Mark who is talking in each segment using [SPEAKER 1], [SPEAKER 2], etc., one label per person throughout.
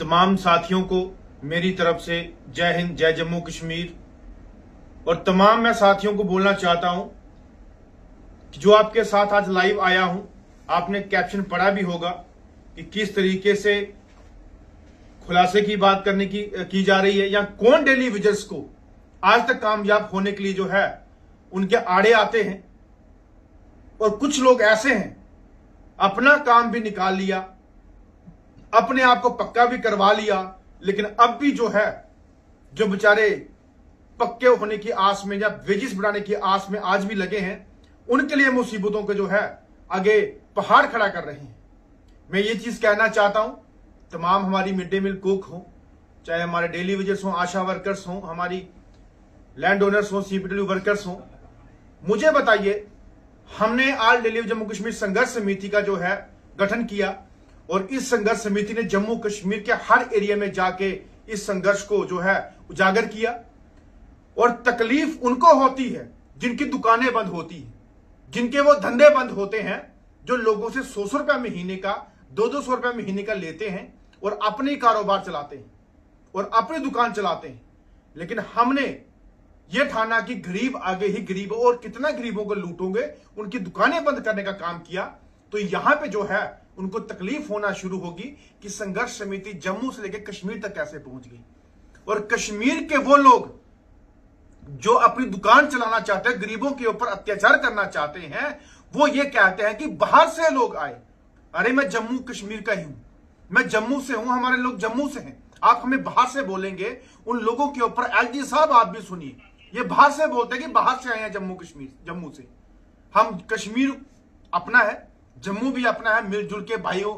[SPEAKER 1] तमाम साथियों को मेरी तरफ से जय हिंद, जय जम्मू कश्मीर। और तमाम मैं साथियों को बोलना चाहता हूं कि जो आपके साथ आज लाइव आया हूं, आपने कैप्शन पढ़ा भी होगा कि किस तरीके से खुलासे की बात करने की जा रही है, या कौन डेली विजर्स को आज तक कामयाब होने के लिए जो है उनके आड़े आते हैं। और कुछ लोग ऐसे हैं, अपना काम भी निकाल लिया, अपने आप को पक्का भी करवा लिया, लेकिन अब भी जो है जो बेचारे पक्के होने की आस में या वेजिस बढ़ाने की आस में आज भी लगे हैं, उनके लिए मुसीबतों के जो है आगे पहाड़ खड़ा कर रहे हैं। मैं ये चीज कहना चाहता हूं, तमाम हमारी मिड डे मील कुक हो, चाहे हमारे डेली वेजर्स हो, आशा वर्कर्स हो, हमारी लैंड ओनर्स हो, सीपीडब्ल्यू वर्कर्स हो, मुझे बताइए, हमने आज डेली जम्मू कश्मीर संघर्ष समिति का जो है गठन किया और इस संघर्ष समिति ने जम्मू कश्मीर के हर एरिया में जाके इस संघर्ष को जो है उजागर किया। और तकलीफ उनको होती है जिनकी दुकानें बंद होती हैं, जिनके वो धंधे बंद होते हैं, जो लोगों से 100 रुपया महीने का, 200 रुपया महीने का लेते हैं और अपने कारोबार चलाते हैं और अपनी दुकान चलाते हैं। लेकिन हमने ये ठाना कि गरीब आगे ही गरीब, और कितना गरीबों को लूटोगे, उनकी दुकानें बंद करने का काम किया। तो यहां पे जो है उनको तकलीफ होना शुरू होगी कि संघर्ष समिति जम्मू से लेकर कश्मीर तक कैसे पहुंच गई। और कश्मीर के वो लोग जो अपनी दुकान चलाना चाहते हैं, गरीबों के ऊपर अत्याचार करना चाहते हैं, वो ये कहते हैं कि बाहर से लोग आए। अरे मैं जम्मू कश्मीर का ही हूं, मैं जम्मू से हूं, हमारे लोग जम्मू से हैं। आप हमें बाहर से बोलेंगे, उन लोगों के ऊपर एलजी साहब आप भी सुनिए, ये बाहर से बोलते हैं कि बाहर से आए हैं जम्मू कश्मीर, जम्मू से। हम कश्मीर अपना है, जम्मू भी अपना है, मिलजुल के भाइयों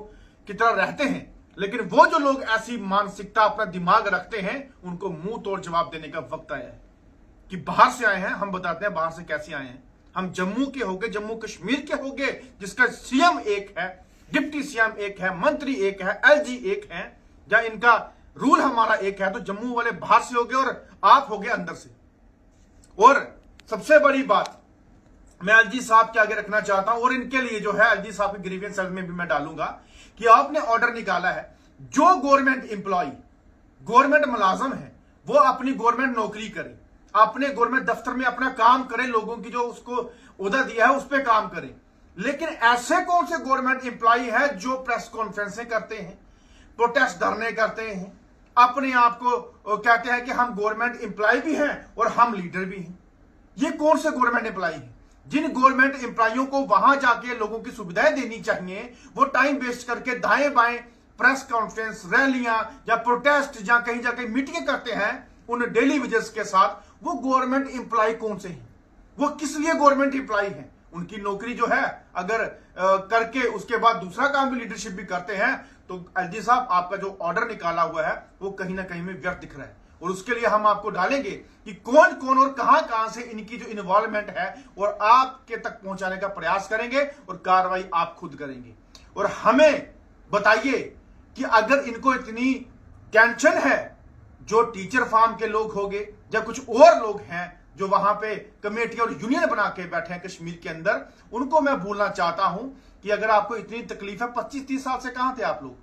[SPEAKER 1] की तरह रहते हैं। लेकिन वो जो लोग ऐसी मानसिकता, अपना दिमाग रखते हैं, उनको मुंह तोड़ जवाब देने का वक्त आया है कि बाहर से आए हैं। हम बताते हैं बाहर से कैसे आए हैं। हम जम्मू के होंगे, जम्मू कश्मीर के होंगे, जिसका सीएम एक है, डिप्टी सीएम एक है, मंत्री एक है, एलजी एक है, या इनका रूल हमारा एक है। तो जम्मू वाले बाहर से होंगे और आप होंगे अंदर से। और सबसे बड़ी बात मैं एलजी साहब के आगे रखना चाहता हूं, और इनके लिए जो है एलजी साहब के ग्रीवियंस सेल में भी मैं डालूंगा कि आपने ऑर्डर निकाला है, जो गवर्नमेंट एम्प्लॉय, गवर्नमेंट मुलाजम है, वो अपनी गवर्नमेंट नौकरी करे, अपने गवर्नमेंट दफ्तर में अपना काम करे, लोगों की जो उसको ओहदा दिया है उस पर काम करे। लेकिन ऐसे कौन से गवर्नमेंट एम्प्लॉय है जो प्रेस कॉन्फ्रेंसें करते हैं, प्रोटेस्ट धरने करते हैं, अपने आप को कहते हैं कि हम गवर्नमेंट एम्प्लॉय भी हैं और हम लीडर भी हैं? ये कौन से गवर्नमेंट एम्प्लॉय हैं? जिन गवर्नमेंट एम्प्लॉयों को वहां जाके लोगों की सुविधाएं देनी चाहिए, वो टाइम वेस्ट करके दाएं बाएं प्रेस कॉन्फ्रेंस, रैलियां या प्रोटेस्ट या कहीं जाके मीटिंग करते हैं उन डेली वेजर्स के साथ, वो गवर्नमेंट एम्प्लॉय कौन से हैं? वो किस लिए गवर्नमेंट एम्प्लॉय हैं? उनकी नौकरी जो है अगर करके उसके बाद दूसरा काम भी लीडरशिप भी करते हैं, तो एलजी साहब आपका जो ऑर्डर निकाला हुआ है वो कहीं ना कहीं में व्यर्थ दिख रहा है। और उसके लिए हम आपको डालेंगे कि कौन कौन और कहां से इनकी जो इन्वॉल्वमेंट है, और आपके तक पहुंचाने का प्रयास करेंगे और कार्रवाई आप खुद करेंगे। और हमें बताइए कि अगर इनको इतनी टेंशन है, जो टीचर फार्म के लोग होंगे या कुछ और लोग हैं जो वहां पे कमेटी और यूनियन बना के बैठे हैं कश्मीर के अंदर, उनको मैं बोलना चाहता हूं कि अगर आपको इतनी तकलीफ है, 25-30 साल से कहां थे आप लोग?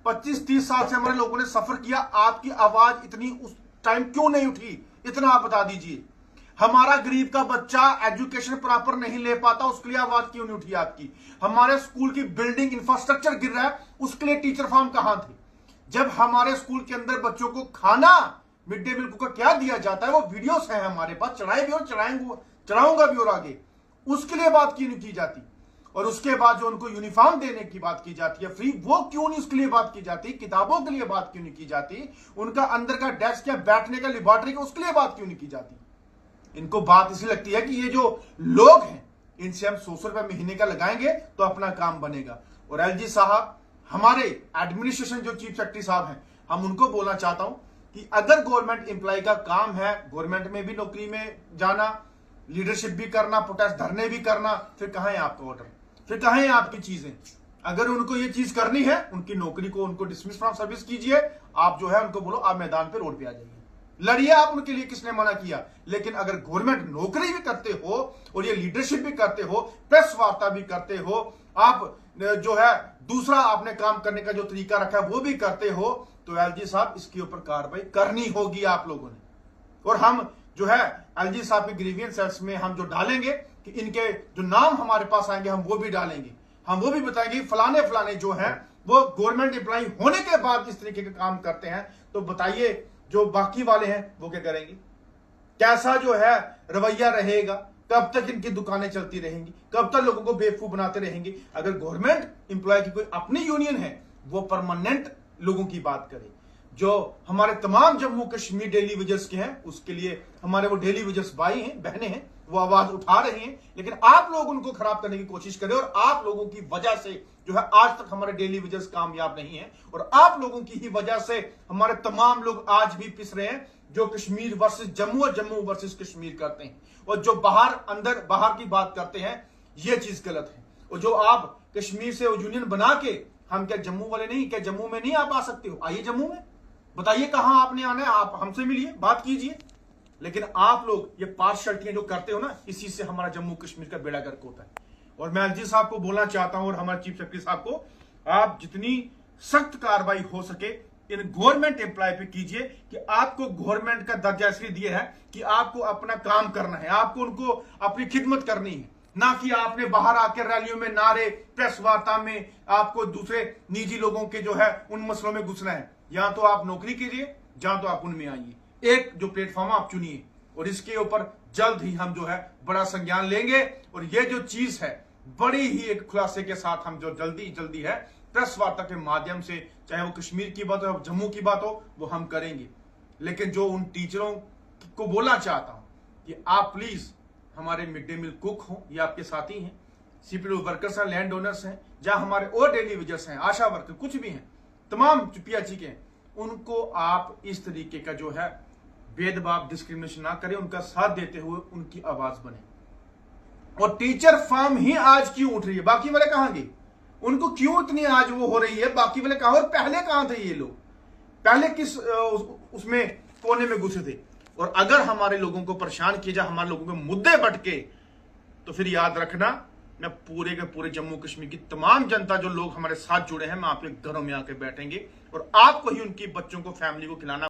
[SPEAKER 1] 25-30 साल से हमारे लोगों ने सफर किया, आपकी आवाज इतनी उस टाइम क्यों नहीं उठी? इतना आप बता दीजिए। हमारा गरीब का बच्चा एजुकेशन प्रॉपर नहीं ले पाता, उसके लिए आवाज क्यों नहीं उठी आपकी? हमारे स्कूल की बिल्डिंग इंफ्रास्ट्रक्चर गिर रहा है, उसके लिए टीचर फार्म कहां थे? जब हमारे स्कूल के अंदर बच्चों को खाना मिड डे मील का क्या दिया जाता है, वो वीडियोस हैं हमारे पास, चढ़ाए भी और चढ़ाऊंगा भी, और आगे उसके लिए बात क्यों नहीं की जाती? और उसके बाद जो उनको यूनिफॉर्म देने की बात की जाती है फ्री, वो क्यों नहीं उसके लिए बात की जाती? किताबों के लिए बात क्यों नहीं की जाती? उनका अंदर का डेस्क या बैठने का लेबोरेटरी का, उसके लिए बात क्यों नहीं की जाती? इनको बात इसलिए लगती है कि ये जो लोग हैं, इनसे हम 100 रुपए महीने का लगाएंगे तो अपना काम बनेगा। और एलजी साहब, हमारे एडमिनिस्ट्रेशन जो चीफ सेक्रेटरी साहब हैं, हम उनको बोलना चाहता हूं कि अगर गवर्नमेंट एम्प्लॉय का काम है गवर्नमेंट में भी नौकरी में जाना, लीडरशिप भी करना, प्रोटेस्ट धरने भी करना, फिर कहां है आपका ऑर्डर? फिर कहां है आपकी चीजें? अगर उनको ये चीज करनी है, उनकी नौकरी को उनको डिसमिस फ्रॉम सर्विस कीजिए। आप जो है उनको बोलो आप मैदान पे, रोड पे आ जाइए। लड़िए आप उनके लिए, किसने मना किया। लेकिन अगर गवर्नमेंट नौकरी भी करते हो और ये लीडरशिप भी करते हो, प्रेस वार्ता भी करते हो, आप जो है दूसरा आपने काम करने का जो तरीका रखा है वो भी करते हो, तो एलजी साहब इसके ऊपर कार्रवाई करनी होगी आप लोगों ने। और हम जो है एलजी साहब के ग्रीवियंस सेल्स में हम जो डालेंगे कि इनके जो नाम हमारे पास आएंगे हम वो भी डालेंगे, हम वो भी बताएंगे फलाने फलाने जो है वो गवर्नमेंट एम्प्लॉय होने के बाद इस तरीके के काम करते हैं, तो बताइए जो बाकी वाले हैं वो क्या करेंगे, कैसा जो है रवैया रहेगा, कब तक इनकी दुकानें चलती रहेंगी, कब तक लोगों को बेवकूफ बनाते रहेंगे। अगर गवर्नमेंट एम्प्लॉय की कोई अपनी यूनियन है वो परमानेंट लोगों की बात करे, जो हमारे तमाम जम्मू कश्मीर डेली वेजर्स के हैं उसके लिए हमारे वो डेली वेजर्स भाई हैं बहनें हैं, वो आवाज उठा रहे हैं, लेकिन आप लोग उनको खराब करने की कोशिश करें। और आप लोगों की वजह से जो है आज तक हमारे डेली वेजर्स कामयाब नहीं है, और आप लोगों की ही वजह से हमारे तमाम लोग आज भी पिस रहे हैं, जो कश्मीर वर्सेस जम्मू और जम्मू वर्सेस कश्मीर करते हैं, और जो बाहर अंदर बाहर की बात करते हैं, ये चीज गलत है। और जो आप कश्मीर से यूनियन बना के, हम क्या जम्मू वाले नहीं, क्या जम्मू में नहीं आप आ सकते हो, आइए जम्मू में, बताइए कहां आपने आना है, आप हमसे मिलिए, बात कीजिए। लेकिन आप लोग ये पार्शलिटियां जो करते हो ना, इसी से हमारा जम्मू कश्मीर का बेड़ा गर्क होता है। और मैं एलजी साहब को बोलना चाहता हूं और हमारे चीफ सेक्रेटरी साहब को, आप जितनी सख्त कार्रवाई हो सके इन गवर्नमेंट एम्प्लॉय पे कीजिए, कि आपको गवर्नमेंट का दर्जा इसलिए दिया है कि आपको अपना काम करना है, आपको उनको अपनी खिदमत करनी है, ना कि आपने बाहर आकर रैलियों में नारे, प्रेस वार्ता में आपको दूसरे निजी लोगों के जो है उन मसलों में घुसना है। या तो आप नौकरी कीजिए, जहां तो आप उनमें आइए, एक जो प्लेटफॉर्म आप चुनिए, और इसके ऊपर जल्द ही हम जो है बड़ा संज्ञान लेंगे। और ये जो चीज है बड़ी ही एक खुलासे के साथ हम जो जल्दी है प्रेस वार्ता के माध्यम से, चाहे वो कश्मीर की बात हो जम्मू की बात हो, वो हम करेंगे। लेकिन जो उन टीचरों को बोलना चाहता हूं कि आप प्लीज हमारे मिड डे मील कुक हो, ये आपके साथी हैं, सीपीडब्ल्यू वर्कर्स हैं, लैंड ओनर्स हैं, जहां हमारे और डेली वेजर्स हैं, आशा वर्कर कुछ भी हैं, तमाम पीएचई के, उनको आप इस तरीके का जो है भेदभाव डिस्क्रिमिनेशन ना करें, उनका साथ देते हुए उनकी आवाज बने। और टीचर फार्म ही आज क्यों उठ रही है, बाकी वाले कहां गए, उनको क्यों इतनी आज वो हो रही है, बाकी वाले कहां, और पहले कहां थे ये लोग, पहले किस उसमें कोने में घुसे थे। और अगर हमारे लोगों को परेशान किया जाए, हमारे लोगों के मुद्दे भटके, तो फिर याद रखना मैं पूरे के पूरे जम्मू कश्मीर की तमाम जनता जो लोग हमारे साथ जुड़े हैं, मैं आपके घरों में आके बैठेंगे और आपको ही उनकी बच्चों को, फैमिली को खिलाना